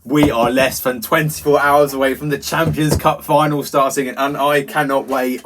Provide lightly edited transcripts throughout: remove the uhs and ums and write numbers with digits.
we are less than 24 hours away from the Champions Cup final starting, and I cannot wait.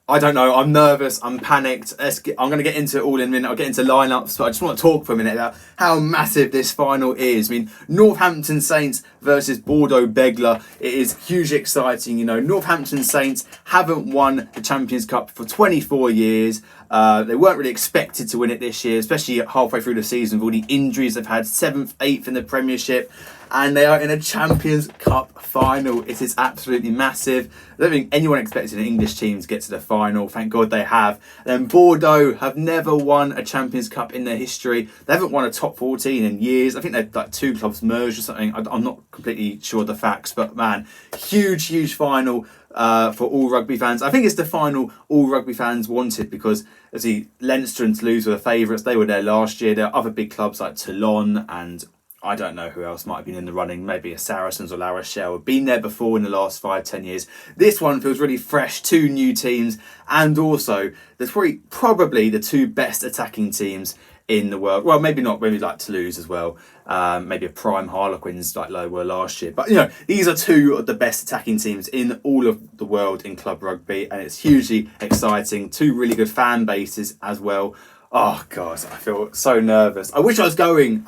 I don't know, I'm nervous, I'm panicked. I'm going to get into it all in a minute. I'll get into lineups, but I just want to talk for a minute about how massive this final is. I mean, Northampton Saints versus Bordeaux Bègles. It is hugely exciting. You know, Northampton Saints haven't won the Champions Cup for 24 years. They weren't really expected to win it this year, especially halfway through the season with all the injuries they've had, 7th, 8th in the Premiership. And they are in a Champions Cup final. It is absolutely massive. I don't think anyone expected an English team to get to the final. Thank God they have. And then Bordeaux have never won a Champions Cup in their history. They haven't won a top 14 in years. I think they're like 2 clubs merged or something. I'm not completely sure of the facts, but man, huge final for all rugby fans. I think it's the final all rugby fans wanted because, as Leinster and Toulouse were the favourites. They were there last year. There are other big clubs like Toulon and I don't know who else might have been in the running. Maybe a Saracens or La Rochelle have been there before in the last 5-10 years. This one feels really fresh. 2 new teams, and also there's probably the 2 best attacking teams in the world. Well, maybe not. Maybe like Toulouse as well. Maybe a prime Harlequins like they were last year. But you know, these are 2 of the best attacking teams in all of the world in club rugby, and it's hugely exciting. 2 really good fan bases as well. Oh God, I feel so nervous. I wish I was going.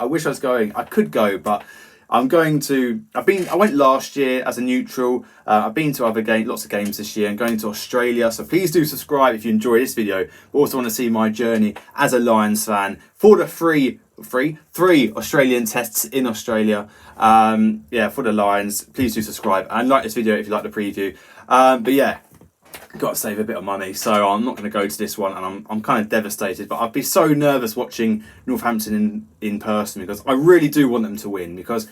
I could go, but I'm going to. I went last year as a neutral. I've been to lots of games this year, and going to Australia. So please do subscribe if you enjoy this video. But also want to see my journey as a Lions fan for the three Australian tests in Australia. For the Lions. Please do subscribe and like this video if you like the preview. But yeah. Got to save a bit of money, so I'm not going to go to this one, and I'm kind of devastated. But I'd be so nervous watching Northampton in person because I really do want them to win, because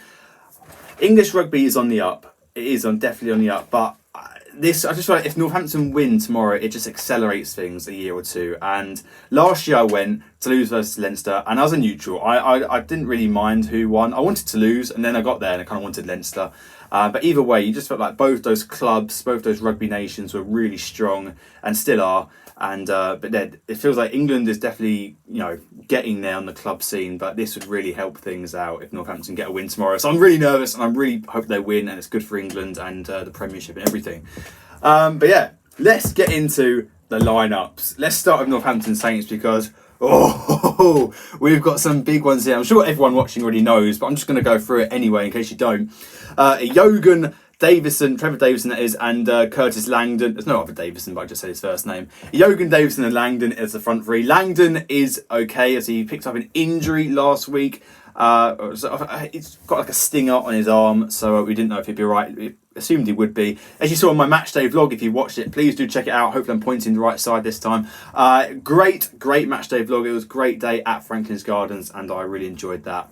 English rugby is on the up. It is definitely on the up, but I just feel like if Northampton win tomorrow, it just accelerates things a year or 2. And last year I went Toulouse versus Leinster, and as a neutral, I didn't really mind who won. I wanted to lose, and then I got there and I kind of wanted Leinster. But either way, you just felt like both those clubs, both those rugby nations were really strong and still are. And but then it feels like England is definitely, you know, getting there on the club scene. But this would really help things out if Northampton get a win tomorrow. So I'm really nervous, and I really hope they win, and it's good for England and the Premiership and everything. But yeah, let's get into the lineups. Let's start with Northampton Saints because we've got some big ones here. I'm sure everyone watching already knows, but I'm just going to go through it anyway in case you don't. Iogan Davison, Trevor Davison that is, and Curtis Langdon. There's no other Davison, but I just said his first name. Iogan Davison and Langdon as the front 3. Langdon is okay as he picked up an injury last week. He's got like a stinger on his arm, so we didn't know if he'd be right. We assumed he would be. As you saw in my match day vlog, if you watched it, please do check it out. Hopefully I'm pointing the right side this time. Great match day vlog. It was a great day at Franklin's Gardens, and I really enjoyed that.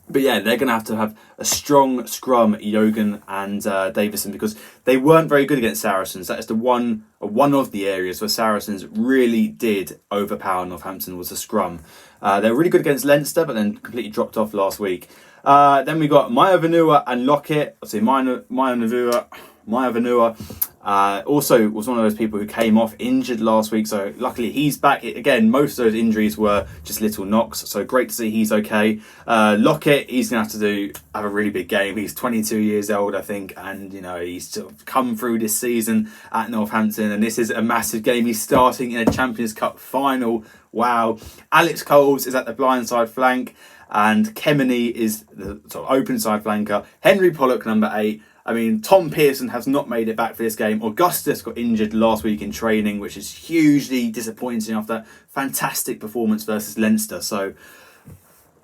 But yeah, they're going to have a strong scrum, Iogan and Davison, because they weren't very good against Saracens. That is one of the areas where Saracens really did overpower Northampton, was the scrum. They were really good against Leinster, but then completely dropped off last week. Then we got Maya Vanua and Lockett. I'll say Maya Vanua also was one of those people who came off injured last week, so luckily he's back. Again, most of those injuries were just little knocks, so great to see he's okay. Lockett, he's going to have a really big game. He's 22 years old, I think, and you know, he's sort of come through this season at Northampton, and this is a massive game. He's starting in a Champions Cup final. Wow. Alex Coles is at the blindside flank, and Kemeny is the sort of open side flanker. Henry Pollock, number 8. I mean, Tom Pearson has not made it back for this game. Augustus got injured last week in training, which is hugely disappointing after that fantastic performance versus Leinster. So,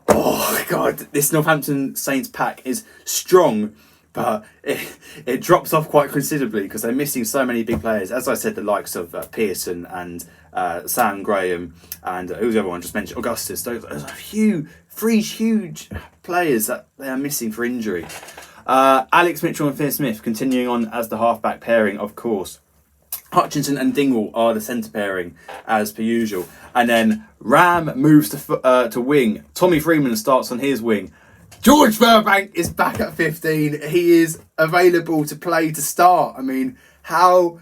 oh God, this Northampton Saints pack is strong, but it drops off quite considerably because they're missing so many big players. As I said, the likes of Pearson and Sam Graham and who's the other one just mentioned, Augustus. Those are three huge players that they are missing for injury. Alex Mitchell and Finn Smith continuing on as the halfback pairing, of course. Hutchinson and Dingwall are the centre pairing as per usual. And then Ram moves to wing. Tommy Freeman starts on his wing. George Burbank is back at 15. He is available to play to start. I mean, how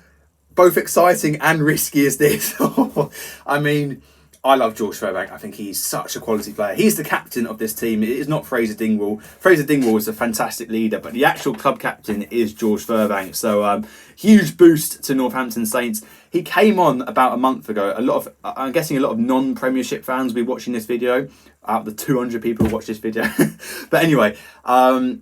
both exciting and risky is this? I mean, I love George Furbank. I think he's such a quality player. He's the captain of this team. It is not Fraser Dingwall. Fraser Dingwall is a fantastic leader, but the actual club captain is George Furbank. So huge boost to Northampton Saints. He came on about a month ago. I'm guessing a lot of non-Premiership fans will be watching this video. Out of the 200 people who watch this video. But anyway,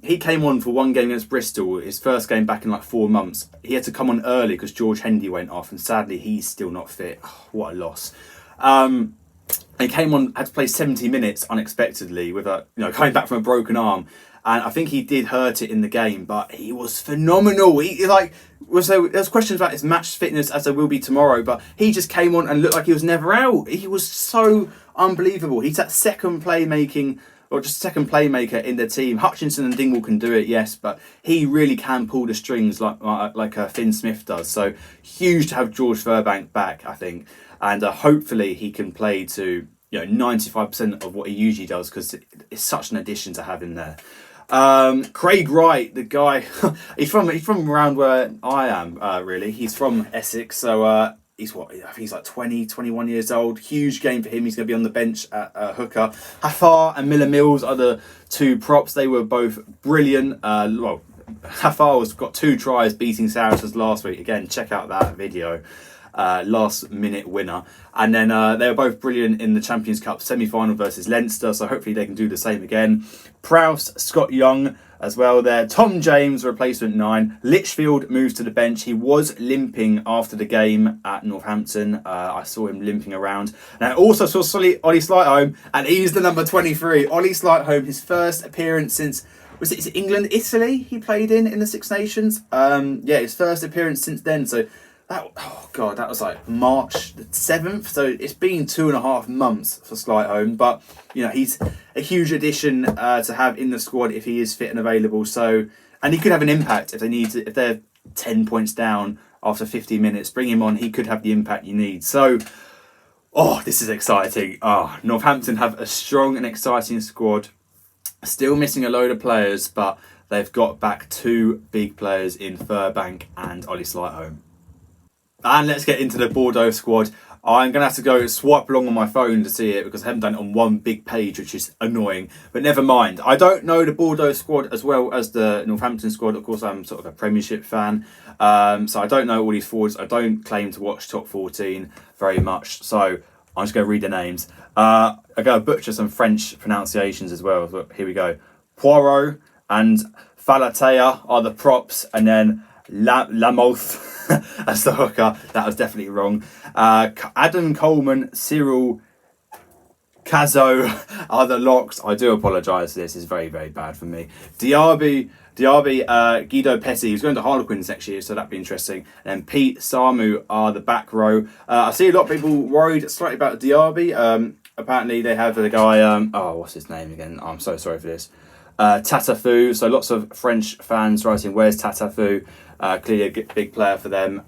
he came on for one game against Bristol, his first game back in like 4 months. He had to come on early because George Hendy went off, and sadly he's still not fit. Oh, what a loss. He came on, had to play 70 minutes unexpectedly with coming back from a broken arm. And I think he did hurt it in the game, but he was phenomenal. There's questions about his match fitness, as there will be tomorrow, but he just came on and looked like he was never out. He was so unbelievable. He's that second playmaker in the team. Hutchinson and Dingwall can do it, yes, but he really can pull the strings like Finn Smith does. So huge to have George Furbank back, I think, and hopefully he can play to 95% of what he usually does, because it's such an addition to have him there. Craig Wright, the guy, he's from around where I am, really. He's from Essex, so I think he's like 20, 21 years old. Huge game for him. He's going to be on the bench at hooker. Hafar and Miller Mills are the two props. They were both brilliant. Hafar's got 2 tries beating Saracens last week. Again, check out that video. Last minute winner. And then they were both brilliant in the Champions Cup semi-final versus Leinster, so hopefully they can do the same again. Prowse, Scott Young as well there. Tom James, replacement 9. Litchfield moves to the bench. He was limping after the game at Northampton. I saw him limping around. And I also saw Ollie Slightholme, and he's the number 23. Ollie Slightholme, his first appearance since... is it England, Italy he played in the Six Nations? His first appearance since then, so... that was like March the 7th, so it's been 2.5 months for Slightholme, but he's a huge addition to have in the squad if he is fit and available. So, and he could have an impact if they're 10 points down after 50 minutes. Bring him on, he could have the impact you need. So, this is exciting. Northampton have a strong and exciting squad, still missing a load of players, but they've got back 2 big players in Furbank and Ollie Slightholme. And let's get into the Bordeaux squad. I'm going to have to go swipe along on my phone to see it because I haven't done it on one big page, which is annoying. But never mind. I don't know the Bordeaux squad as well as the Northampton squad. Of course, I'm sort of a Premiership fan. So I don't know all these forwards. I don't claim to watch Top 14 very much. So I'm just going to read the names. I'm going to butcher some French pronunciations as well. Look, here we go. Poirot and Falatea are the props. And then Lamoth as the hooker. That was definitely wrong. Adam Coleman, Cyril Cazzo are the locks. I do apologise. This is very, very bad for me. Diaby, Guido Petty, who's going to Harlequins next year, so that'd be interesting. And then Pete Samu are the back row. I see a lot of people worried slightly about Diaby. Apparently they have the guy, what's his name again? I'm so sorry for this. Tatafu. So lots of French fans writing, where's Tatafu? Clearly a big player for them.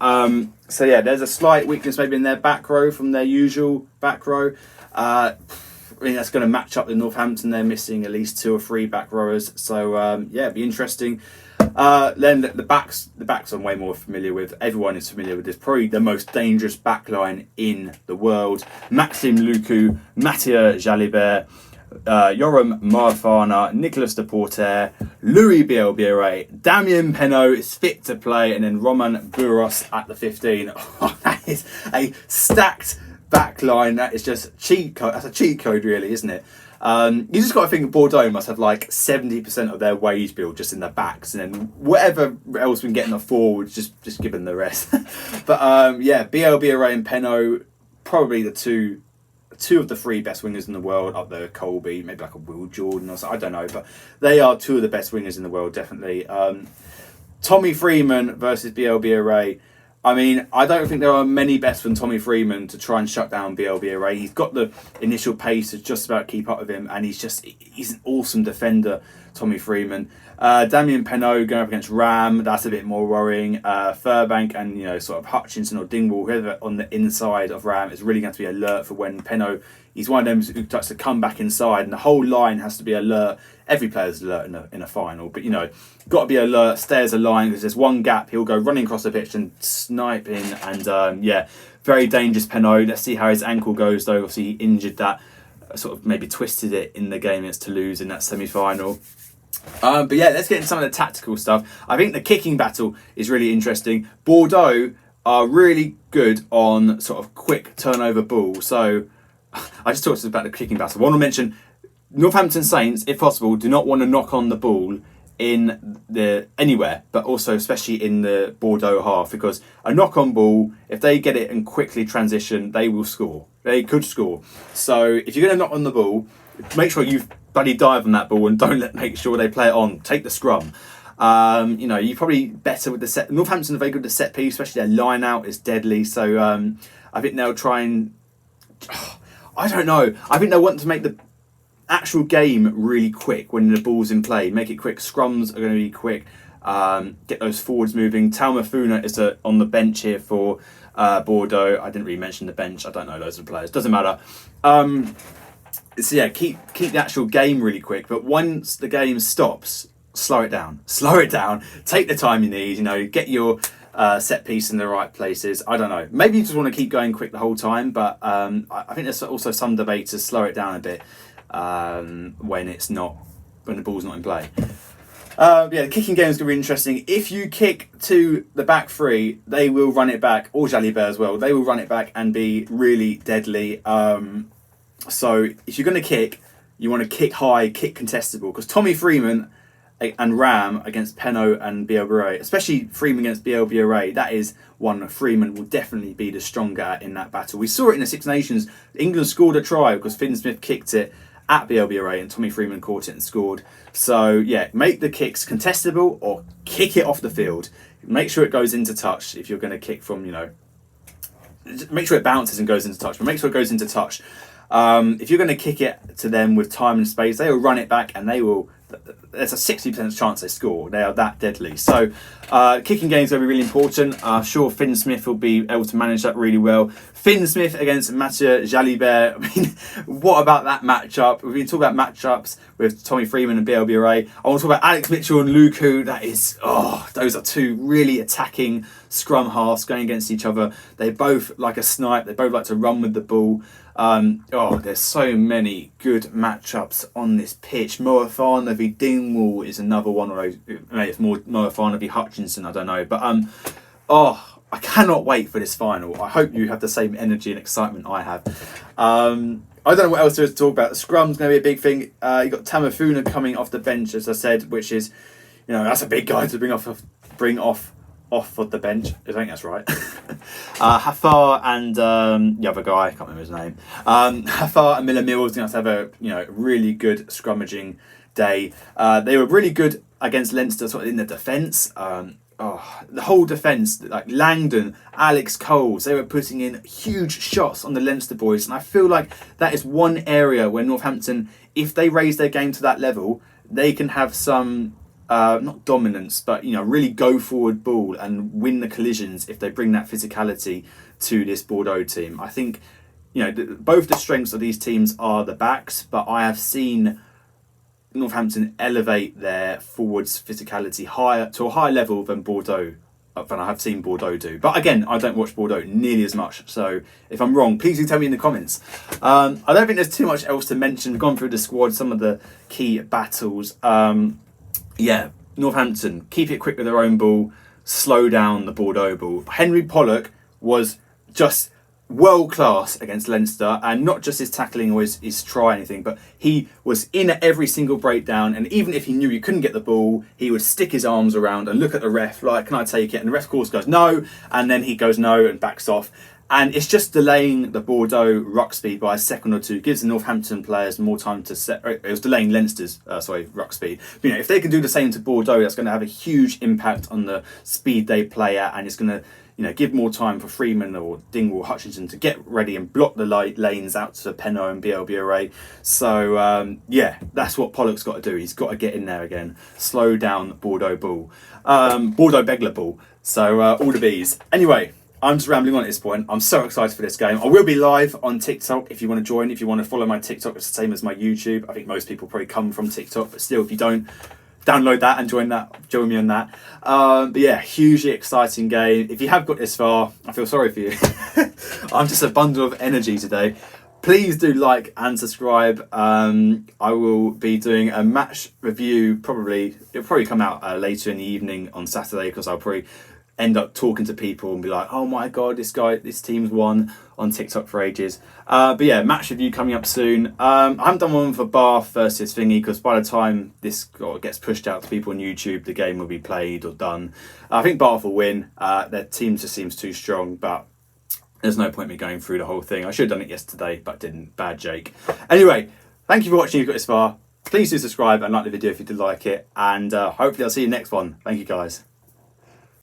There's a slight weakness maybe in their back row from their usual back row. That's going to match up with Northampton. They're missing at least 2 or 3 back rowers. So it'd be interesting. Then the backs I'm way more familiar with. Everyone is familiar with this. Probably the most dangerous backline in the world. Maxime Lucu, Mathieu Jalibert, Yoram Marfana, Nicolas Deporter, Louis Bielbiere, Damien Penaud is fit to play, and then Roman Buros at the 15. That is a stacked back line. That is just cheat code. That's a cheat code, really, isn't it? You just got to think Bordeaux must have like 70% of their wage bill just in the backs, and then whatever else we can get in the forwards, just give them the rest. But Bielbiere and Penaud, probably the two of the 3 best wingers in the world, up there Colby, maybe like a Will Jordan or something, I don't know, but they are 2 of the best wingers in the world, definitely. Tommy Freeman versus Bielbiere. I mean, I don't think there are many better than Tommy Freeman to try and shut down Bielbiere. He's got the initial pace to just about keep up with him, and he's an awesome defender Tommy Freeman. Damien Penaud going up against Ram, that's a bit more worrying. Furbank and sort of Hutchinson or Dingwall, whoever on the inside of Ram is really going to be alert for when Penaud, he's one of them who starts to come back inside, and the whole line has to be alert. Every player's alert in a final, but got to be alert, stay as a line, because there's one gap, he'll go running across the pitch and snipe in, and very dangerous Penaud. Let's see how his ankle goes though. Obviously he injured that, sort of maybe twisted it in the game against Toulouse in that semi-final. But yeah, let's get into some of the tactical stuff. I think the kicking battle is really interesting. Bordeaux are really good on sort of quick turnover ball. So I just talked about the kicking battle. I want to mention Northampton Saints, if possible, do not want to knock on the ball in the anywhere, but also especially in the Bordeaux half, because a knock on ball, if they get it and quickly transition, they will score. They could score. So if you're going to knock on the ball, make sure you bloody dive on that ball and make sure they play it on. Take the scrum. You're probably better with the set. Northampton are very good at the set piece, especially their line out is deadly. So I think they'll try and I don't know. I think they'll want to make the actual game really quick when the ball's in play. Make it quick. Scrums are going to be quick. Get those forwards moving. Talmafuna is on the bench here for Bordeaux. I didn't really mention the bench. I don't know loads of players. Doesn't matter. So yeah, keep the actual game really quick. But once the game stops, slow it down. Slow it down. Take the time you need. Get your set piece in the right places. I don't know. Maybe you just want to keep going quick the whole time. But I think there's also some debate to slow it down a bit when the ball's not in play. The kicking game is going to be interesting. If you kick to the back three, they will run it back, or Jalibert as well. They will run it back and be really deadly. So if you're going to kick, you want to kick high, kick contestable, because Tommy Freeman and Ram against Penaud and Bielbiere, especially Freeman against Bielbiere, that is one Freeman will definitely be the stronger at in that battle. We saw it in the Six Nations. England scored a try because Finn Smith kicked it at Bielbiere and Tommy Freeman caught it and scored. So yeah, make the kicks contestable or kick it off the field. Make sure it goes into touch if you're going to kick from, make sure it bounces and goes into touch, but make sure it goes into touch. If you're going to kick it to them with time and space, they will run it back and there's a 60% chance they score. They are that deadly. So kicking games are really important. Sure, Finn Smith will be able to manage that really well. Finn Smith against Mathieu Jalibert. I mean, what about that matchup? We've been talking about matchups with Tommy Freeman and Bielbiere. I want to talk about Alex Mitchell and Luku. Those are two really attacking scrum halves going against each other. They both like a snipe. They both like to run with the ball. There's so many good matchups on this pitch. Moefana v Dingwall is another one of those. Maybe it's more Moefana v Hutchinson, I don't know. But I cannot wait for this final. I hope you have the same energy and excitement I have. I don't know what else there is to talk about. The scrum's going to be a big thing. You've got Tamafuna coming off the bench, as I said, which is, that's a big guy to bring off of the bench. I think that's right. Hafar and the other guy, I can't remember his name. Hafar and Miller Mills going to have a really good scrummaging day. They were really good against Leinster, sort of in the defence. The whole defence, like Langdon, Alex Coles, they were putting in huge shots on the Leinster boys, and I feel like that is one area where Northampton, if they raise their game to that level, they can have some. Not dominance, but really go forward ball and win the collisions if they bring that physicality to this Bordeaux team. I think both the strengths of these teams are the backs, but I have seen Northampton elevate their forwards physicality higher to a higher level than I have seen Bordeaux do. But again, I don't watch Bordeaux nearly as much, so if I'm wrong, please do tell me in the comments. I don't think there's too much else to mention. We've gone through the squad, some of the key battles. Northampton, keep it quick with their own ball, slow down the Bordeaux ball. Henry Pollock was just world class against Leinster, and not just his tackling or his try or anything, but he was in at every single breakdown, and even if he knew he couldn't get the ball, he would stick his arms around and look at the ref like, can I take it? And the ref, of course, goes no, and then he goes no and backs off. And it's just delaying the Bordeaux ruck speed by a second or two. Gives the Northampton players more time to set. It was delaying Leinster's ruck speed. But, if they can do the same to Bordeaux, that's going to have a huge impact on the speed they play at, and it's going to give more time for Freeman or Dingwall, Hutchinson to get ready and block the lanes out to Penno and BLBRA. So that's what Pollock's got to do. He's got to get in there again, slow down Bordeaux ball, Bordeaux Bègles ball. So all the bees. Anyway. I'm just rambling on at this point. I'm so excited for this game. I will be live on TikTok if you want to join. If you want to follow my TikTok, it's the same as my YouTube. I think most people probably come from TikTok, but still, if you don't, download that and join me on that. But yeah, hugely exciting game. If you have got this far, I feel sorry for you. I'm just a bundle of energy today. Please do like and subscribe. I will be doing a match review. It'll probably come out later in the evening on Saturday, because I'll probably end up talking to people and be like, oh my god, this team's won on TikTok for ages. But yeah, match review coming up soon. I haven't done one for Bath versus Thingy, because by the time this gets pushed out to people on YouTube, the game will be played or done. I think Bath will win. Their team just seems too strong, but there's no point in me going through the whole thing. I should have done it yesterday, but didn't. Bad Jake. Anyway, thank you for watching. You've got this far. Please do subscribe and like the video if you did like it, and hopefully I'll see you next one. Thank you, guys.